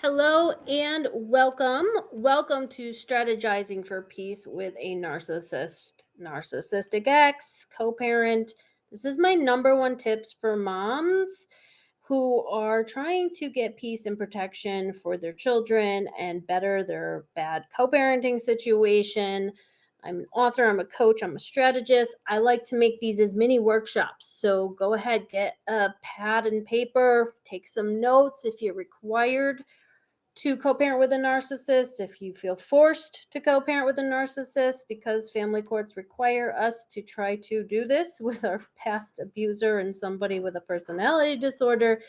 Hello and welcome. Welcome to Strategizing for Peace with a Narcissist, Narcissistic Ex, co parent. This is my number one tips for moms who are trying to get peace and protection for their children and better their bad co parenting situation. I'm an author, I'm a coach, I'm a strategist. I like to make these as mini workshops. So go ahead, get a pad and paper, take some notes if you're required to co-parent with a narcissist, if you feel forced to co-parent with a narcissist because family courts require us to try to do this with our past abuser and somebody with a personality disorder,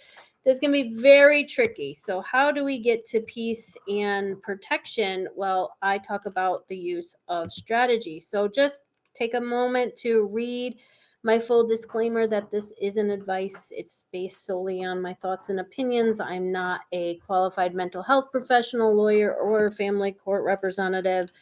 this can be very tricky. So how do we get to peace and protection? Well, I talk about the use of strategy. So just take a moment to read my full disclaimer that this isn't advice. It's based solely on my thoughts and opinions. I'm not a qualified mental health professional, lawyer, or family court representative.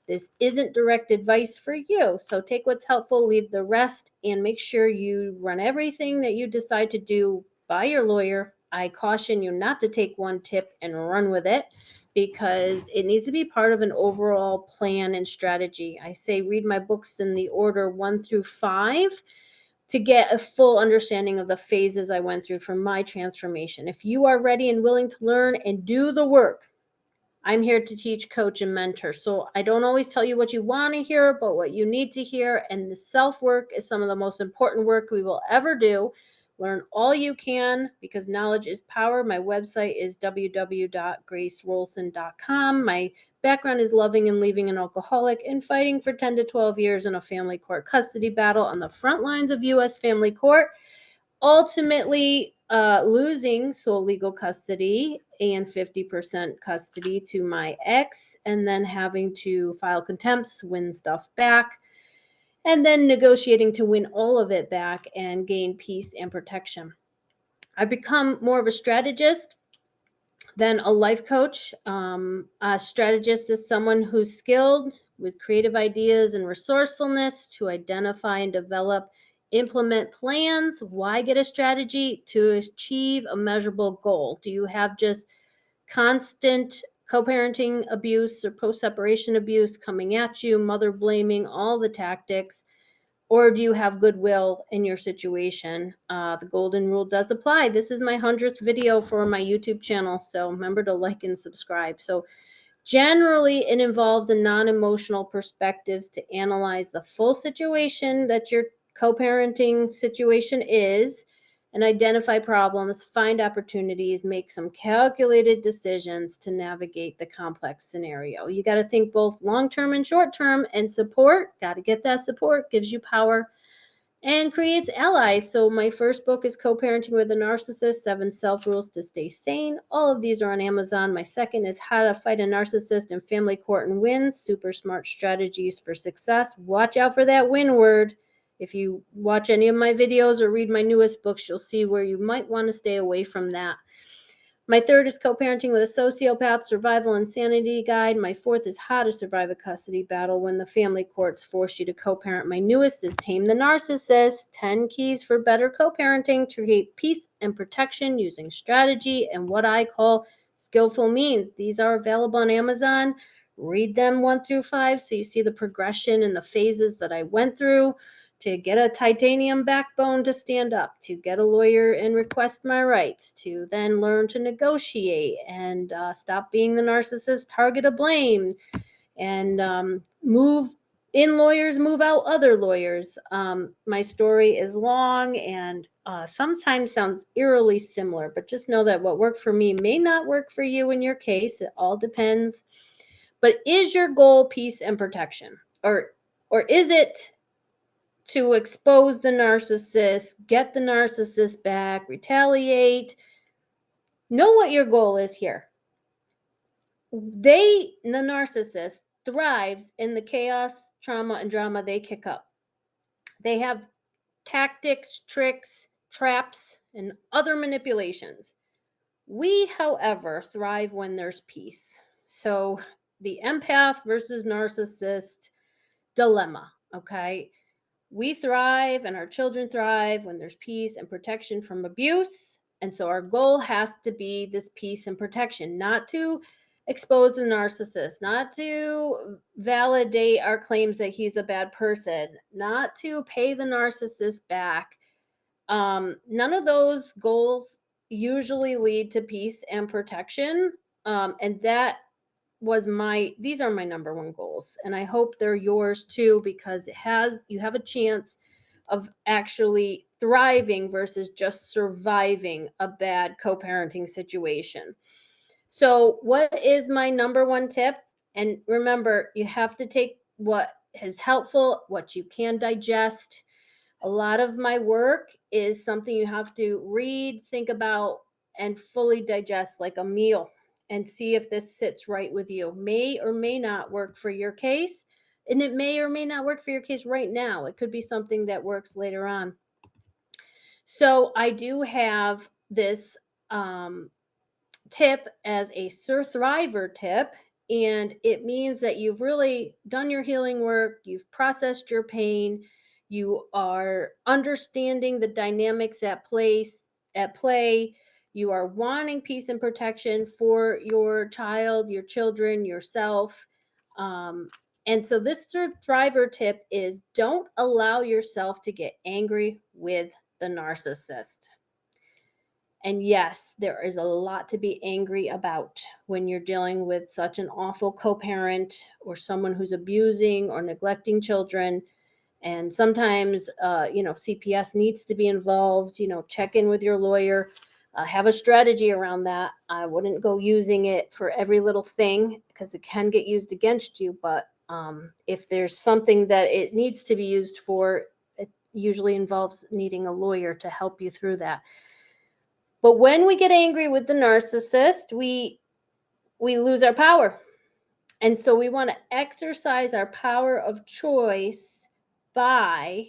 This isn't direct advice for you. So take what's helpful, leave the rest, and make sure you run everything that you decide to do by your lawyer. I caution you not to take one tip and run with it because it needs to be part of an overall plan and strategy. I say read my books in the order 1 through 5 to get a full understanding of the phases I went through for my transformation. If you are ready and willing to learn and do the work, I'm here to teach, coach, and mentor. So I don't always tell you what you want to hear, but what you need to hear. And the self-work is some of the most important work we will ever do. Learn all you can because knowledge is power. My website is www.gracerolson.com. My background is loving and leaving an alcoholic and fighting for 10 to 12 years in a family court custody battle on the front lines of U.S. family court, ultimately losing sole legal custody and 50% custody to my ex, and then having to file contempts, win stuff back, and then negotiating to win all of it back and gain peace and protection. I've become more of a strategist than a life coach. A strategist is someone who's skilled with creative ideas and resourcefulness to identify and develop, implement plans. Why get a strategy? To achieve a measurable goal. Do you have just constant co-parenting abuse or post-separation abuse coming at you, mother blaming, all the tactics? Or do you have goodwill in your situation? The golden rule does apply. This is my 100th video for my YouTube channel, so remember to like and subscribe. So generally, it involves a non-emotional perspectives to analyze the full situation that your co-parenting situation is and identify problems, find opportunities, make some calculated decisions to navigate the complex scenario. You got to think both long-term and short-term, and support, got to get that support, gives you power and creates allies. So my first book is Co-Parenting with a Narcissist, 7 Self-Rules to Stay Sane. All of these are on Amazon. My second is How to Fight a Narcissist in Family Court and Win, Super Smart Strategies for Success. Watch out for that win word. If you watch any of my videos or read my newest books, you'll see where you might want to stay away from that. My third is Co-Parenting with a Sociopath, Survival Insanity Guide. My fourth is How to Survive a Custody Battle When the Family Courts Force You to Co-Parent. My newest is Tame the Narcissist, 10 Keys for Better Co-Parenting to Create Peace and Protection Using Strategy and what I call skillful means. These are available on Amazon. Read them 1 through 5 so you see the progression and the phases that I went through to get a titanium backbone to stand up, to get a lawyer and request my rights, to then learn to negotiate and stop being the narcissist target of blame, and move in lawyers, move out other lawyers. My story is long and sometimes sounds eerily similar, but just know that what worked for me may not work for you in your case. It all depends. But is your goal peace and protection? Or is it to expose the narcissist, get the narcissist back, retaliate? Know what your goal is here. The narcissist, thrives in the chaos, trauma, and drama they kick up. They have tactics, tricks, traps, and other manipulations. We, however, thrive when there's peace. So the empath versus narcissist dilemma, okay? We thrive and our children thrive when there's peace and protection from abuse. And so our goal has to be this peace and protection, not to expose the narcissist, not to validate our claims that he's a bad person, not to pay the narcissist back. None of those goals usually lead to peace and protection. And these are my number one goals. And I hope they're yours too, because you have a chance of actually thriving versus just surviving a bad co-parenting situation. So, what is my number one tip? And remember, you have to take what is helpful, what you can digest. A lot of my work is something you have to read, think about, and fully digest like a meal and see if this sits right with you. May or may not work for your case, and it may or may not work for your case right now. It could be something that works later on. So, I do have this tip as a Sur-thriver tip, and it means that you've really done your healing work, you've processed your pain, you are understanding the dynamics at play, you are wanting peace and protection for your child, your children, yourself. And so this Sur-thriver tip is don't allow yourself to get angry with the narcissist. And yes, there is a lot to be angry about when you're dealing with such an awful co-parent or someone who's abusing or neglecting children. And sometimes, CPS needs to be involved. Check in with your lawyer, have a strategy around that. I wouldn't go using it for every little thing because it can get used against you. But if there's something that it needs to be used for, it usually involves needing a lawyer to help you through that. But when we get angry with the narcissist, we lose our power. And so we want to exercise our power of choice by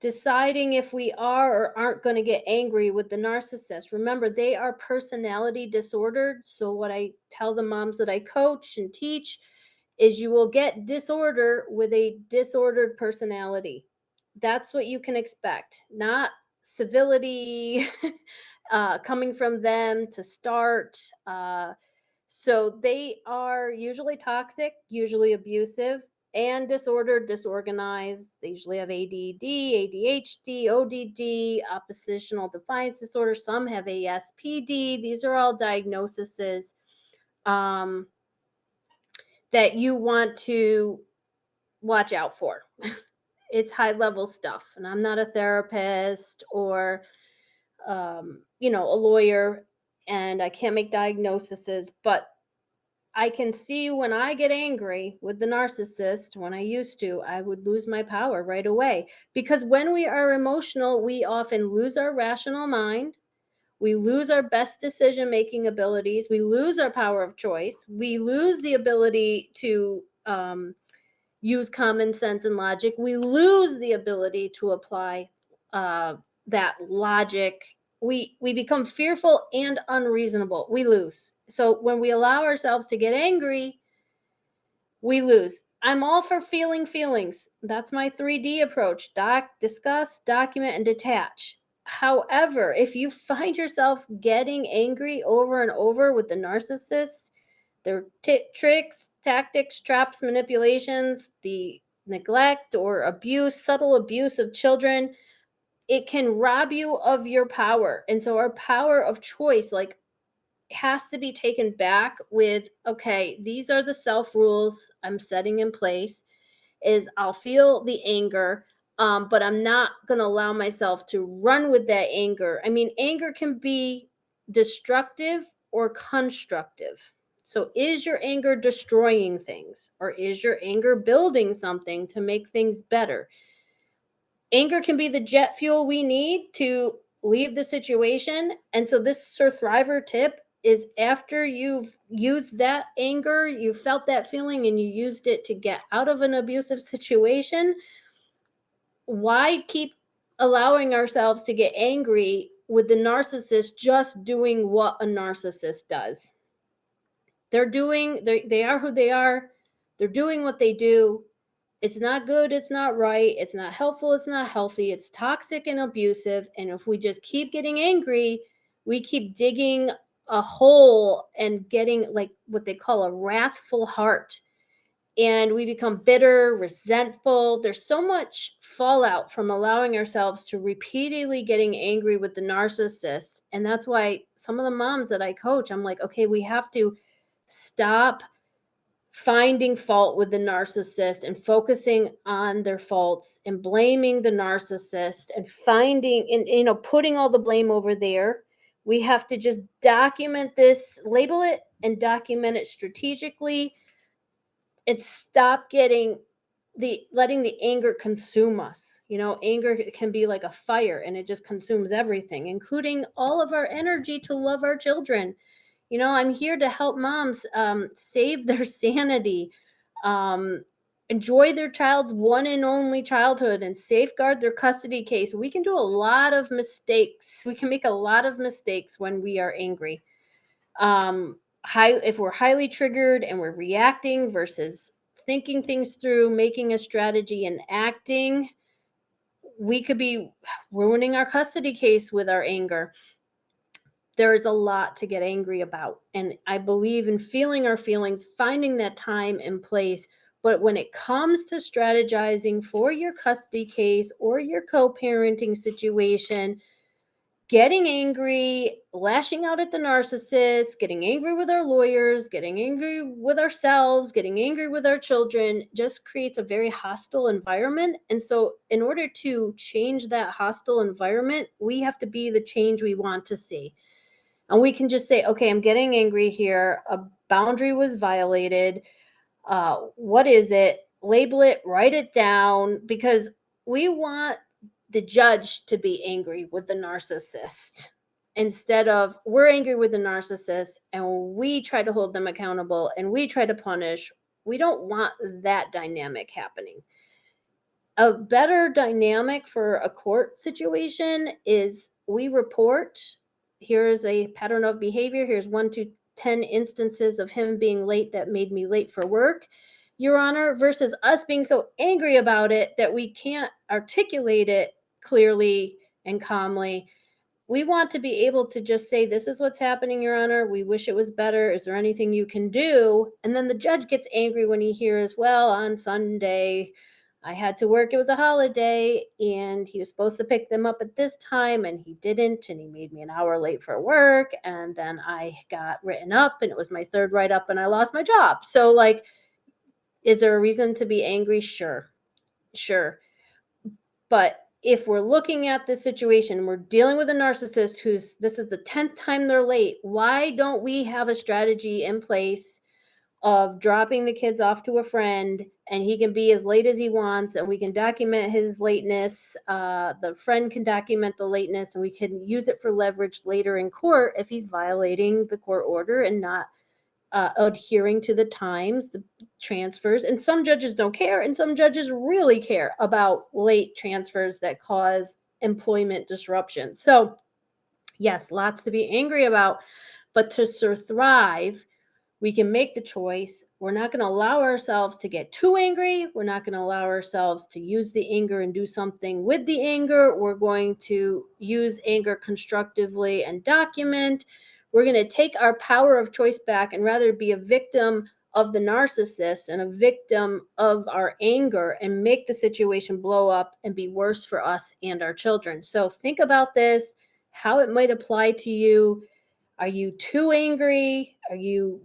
deciding if we are or aren't going to get angry with the narcissist. Remember, they are personality disordered. So what I tell the moms that I coach and teach is you will get disorder with a disordered personality. That's what you can expect, not civility coming from them to start. So they are usually toxic, usually abusive, and disordered, disorganized. They usually have ADD, ADHD, ODD, oppositional defiance disorder. Some have ASPD. These are all diagnoses that you want to watch out for. It's high level stuff. And I'm not a therapist or, a lawyer, and I can't make diagnoses, but I can see when I get angry with the narcissist, when I used to, I would lose my power right away. Because when we are emotional, we often lose our rational mind. We lose our best decision making abilities. We lose our power of choice. We lose the ability to use common sense and logic. We lose the ability to apply that logic. We become fearful and unreasonable. We lose. So when we allow ourselves to get angry, we lose. I'm all for feeling feelings. That's my 3D approach. Discuss, document, and detach. However, if you find yourself getting angry over and over with the narcissist, their tricks, tactics, traps, manipulations, the neglect or abuse, subtle abuse of children, it can rob you of your power. And so our power of choice, has to be taken back with, okay, these are the self rules I'm setting in place. Is I'll feel the anger, but I'm not going to allow myself to run with that anger. I mean, anger can be destructive or constructive. So is your anger destroying things, or is your anger building something to make things better? Anger can be the jet fuel we need to leave the situation. And so this Sur-thriver tip is after you've used that anger, you felt that feeling and you used it to get out of an abusive situation, why keep allowing ourselves to get angry with the narcissist just doing what a narcissist does? They are who they are. They're doing what they do. It's not good, it's not right, it's not helpful, it's not healthy, it's toxic and abusive. And if we just keep getting angry, We keep digging a hole and getting like what they call a wrathful heart, and we become bitter, resentful. There's so much fallout from allowing ourselves to repeatedly getting angry with the narcissist. And that's why some of the moms that I coach, I'm like, okay, we have to stop finding fault with the narcissist and focusing on their faults and blaming the narcissist and finding and putting all the blame over there. We have to just document this, label it and document it strategically, and stop getting the letting the anger consume us. Anger can be like a fire, and it just consumes everything, including all of our energy to love our children. I'm here to help moms save their sanity, um, enjoy their child's one and only childhood, and safeguard their custody case. We can do a lot of mistakes. We can make a lot of mistakes when we are angry. If we're highly triggered and we're reacting versus thinking things through, making a strategy and acting, we could be ruining our custody case with our anger. There's a lot to get angry about, and I believe in feeling our feelings, finding that time and place. But when it comes to strategizing for your custody case or your co-parenting situation, getting angry, lashing out at the narcissist, getting angry with our lawyers, getting angry with ourselves, getting angry with our children just creates a very hostile environment. And so, in order to change that hostile environment, we have to be the change we want to see. And we can just say, okay, I'm getting angry here. A boundary was violated. What is it? Label it, write it down, because we want the judge to be angry with the narcissist instead of we're angry with the narcissist and we try to hold them accountable and we try to punish. We don't want that dynamic happening. A better dynamic for a court situation is we report, here's a pattern of behavior, here's 1 to 10 instances of him being late that made me late for work, Your Honor, versus us being so angry about it that we can't articulate it clearly and calmly. We want to be able to just say, this is what's happening, Your Honor. We wish it was better. Is there anything you can do? And then the judge gets angry when he hears, well, on Sunday, I had to work. It was a holiday, and he was supposed to pick them up at this time, and he didn't, and he made me an hour late for work. And then I got written up, and it was my third write up, and I lost my job. So, like, is there a reason to be angry? Sure. But if we're looking at this situation, we're dealing with a narcissist who's this is the 10th time they're late, why don't we have a strategy in place of dropping the kids off to a friend, and he can be as late as he wants, and we can document his lateness. The friend can document the lateness, and we can use it for leverage later in court if he's violating the court order and not adhering to the times, the transfers. And some judges don't care, and some judges really care about late transfers that cause employment disruption. So, yes, lots to be angry about, but to thrive, we can make the choice. We're not going to allow ourselves to get too angry. We're not going to allow ourselves to use the anger and do something with the anger. We're going to use anger constructively and document. We're going to take our power of choice back and rather be a victim of the narcissist and a victim of our anger and make the situation blow up and be worse for us and our children. So think about this, how it might apply to you. Are you too angry? Are you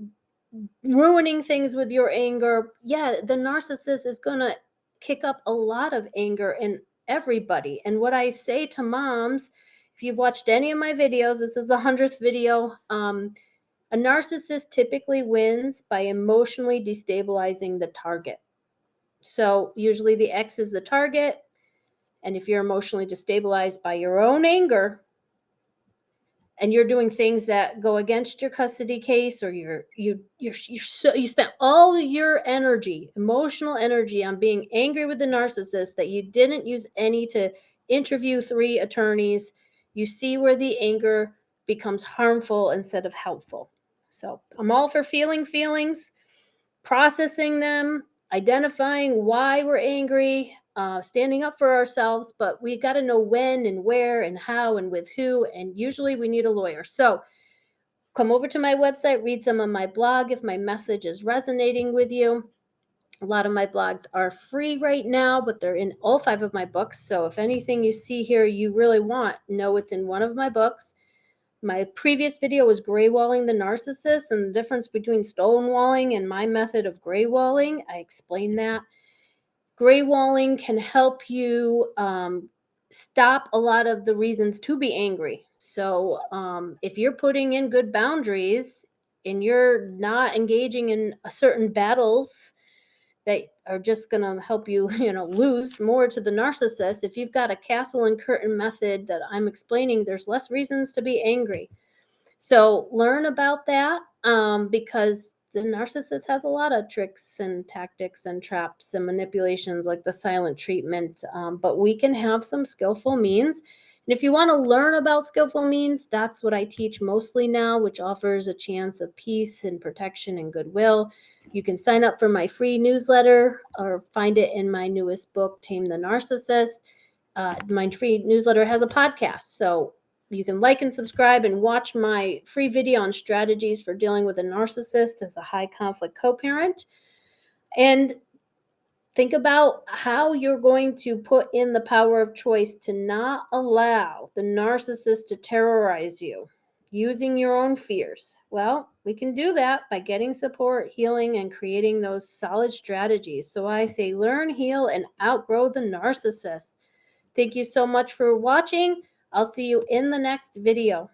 ruining things with your anger? Yeah, the narcissist is going to kick up a lot of anger in everybody. And what I say to moms, if you've watched any of my videos, this is the 100th video. A narcissist typically wins by emotionally destabilizing the target. So usually the X is the target. And if you're emotionally destabilized by your own anger, and you're doing things that go against your custody case, or you spent all your energy, emotional energy, on being angry with the narcissist that you didn't use any to interview 3 attorneys, you see where the anger becomes harmful instead of helpful. So I'm all for feeling feelings, processing them, identifying why we're angry, standing up for ourselves, but we got to know when and where and how and with who. And usually we need a lawyer. So come over to my website, read some of my blog if my message is resonating with you. A lot of my blogs are free right now, but they're in all 5 of my books. So if anything you see here you really want, know it's in one of my books. My previous video was gray walling the narcissist and the difference between stonewalling and my method of gray walling. I explained that. Gray walling can help you stop a lot of the reasons to be angry. So if you're putting in good boundaries and you're not engaging in certain battles that are just going to help you, lose more to the narcissist, if you've got a castle and curtain method that I'm explaining, there's less reasons to be angry. So learn about that because the narcissist has a lot of tricks and tactics and traps and manipulations like the silent treatment, but we can have some skillful means. And if you want to learn about skillful means, that's what I teach mostly now, which offers a chance of peace and protection and goodwill. You can sign up for my free newsletter or find it in my newest book, Tame the Narcissist. My free newsletter has a podcast, so you can like and subscribe and watch my free video on strategies for dealing with a narcissist as a high conflict co-parent. And think about how you're going to put in the power of choice to not allow the narcissist to terrorize you using your own fears. Well, we can do that by getting support, healing, and creating those solid strategies. So I say learn, heal, and outgrow the narcissist. Thank you so much for watching. I'll see you in the next video.